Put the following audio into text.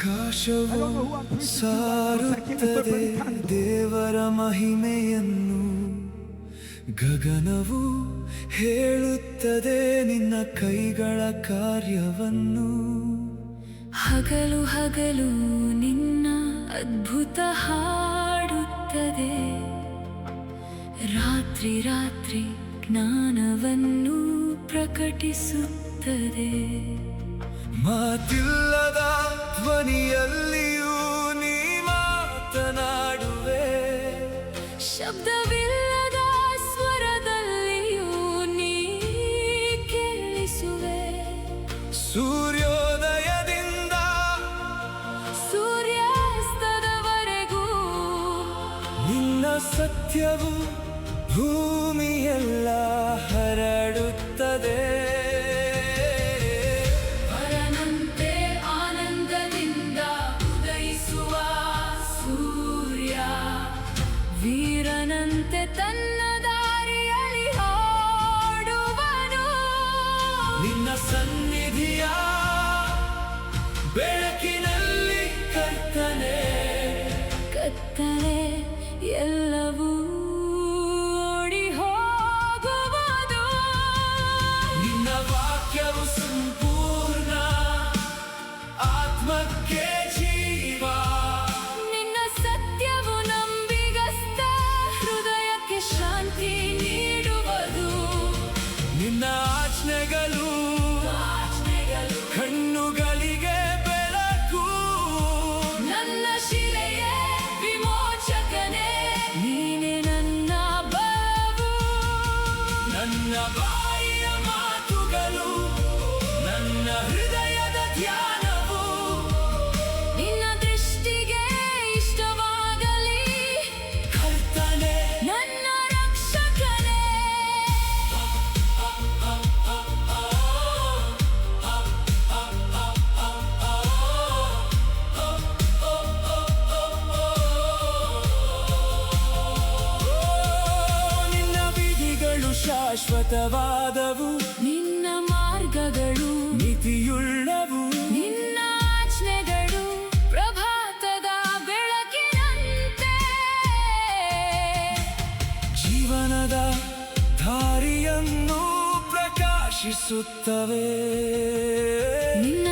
ಆಕಾಶವು ಸಾರುತ್ತದೆ ದೇವರ ಮಹಿಮೆಯನ್ನು, ಗಗನವು ಹೇಳುತ್ತದೆ ನಿನ್ನ ಕೈಗಳ ಕಾರ್ಯವನ್ನು. ಹಗಲು ಹಗಲು ನಿನ್ನ ಅದ್ಭುತ ಹಾಡುತ್ತದೆ, ರಾತ್ರಿ ರಾತ್ರಿ ಜ್ಞಾನವನ್ನು ಪ್ರಕಟಿಸುತ್ತದೆ. ಮಾತಿಲ್ಲದ ಧ್ವನಿಯಲ್ಲಿಯೂ ನೀ ಮಾತನಾಡುವೆ, ಶಬ್ದವಿಲ್ಲದ ಸ್ವರದಲ್ಲಿಯೂ ನೀ ಕೇಳಿಸುವೆ. ಸೂರ್ಯೋದಯದಿಂದ ಸೂರ್ಯಾಸ್ತದವರೆಗೂ ನಿನ್ನ ಸತ್ಯವು ಭೂಮಿಯೆಲ್ಲ ಹರಡುತ್ತದೆ. ವರನಂತೆ ಆನಂದದಿಂದ ಉದಯಿಸುವ ಸೂರ್ಯ, ವೀರನಂತೆ ತನ್ನ ದಾರಿಯಲ್ಲಿ ಓಡುವನು. ನಿನ್ನ ಸನ್ನಿಧಿಯ ಬೆಳಕಿನಲ್ಲಿ ಕರ್ತನೆ, ಕತ್ತಲೆ ಎಲ್ಲವೂ ಓಡಿ ಹೋಗುವುದು. ನಿನ್ನ ವಾಕ್ಯವು ಸಂಪೂರ್ಣ ಆತ್ಮಕ್ಕೆ ಜೀವ, ನಿನ್ನ ಸತ್ಯವು ನಂಬಿಗಸ್ತ ಹೃದಯಕ್ಕೆ ಶಾಂತಿ ನೀಡುವುದು. ನಿನ್ನ ಆಜ್ಞೆಗಳು ಕಣ್ಣುಗಳಿಗೆ ಬೆಳಕು. ನನ್ನ ಶಿಲೆಯೇ ವಿಮೋಚಕನೇ, ನೀನೆ ನನ್ನ ಬಲವು. ನನ್ನ ಬಾಯಿಯ ಮಾತುಗಳು ನನ್ನ ಹೃದಯದ ಧ್ಯಾನವು. ನಿನ್ನ ದೃಷ್ಟಿಗೆ ಇಷ್ಟವಾಗಲಿ ಕರ್ತನೆ ನನ್ನ ರಕ್ಷಕನೇ. ನಿನ್ನ ವಿಧಿಗಳು ಶಾಶ್ವತವಾದವು, ನಿನ್ನ ಮಾರ್ಗಗಳು ನೀತಿಯುಳ್ಳವು. ನಿನ್ನ ಆಜ್ಞೆಗಳು ಪ್ರಭಾತದ ಬೆಳಕಿನಂತೆ. ಜೀವನದ ದಾರಿಯನ್ನು ಪ್ರಕಾಶಿಸುತ್ತವೆ. ನಿನ್ನ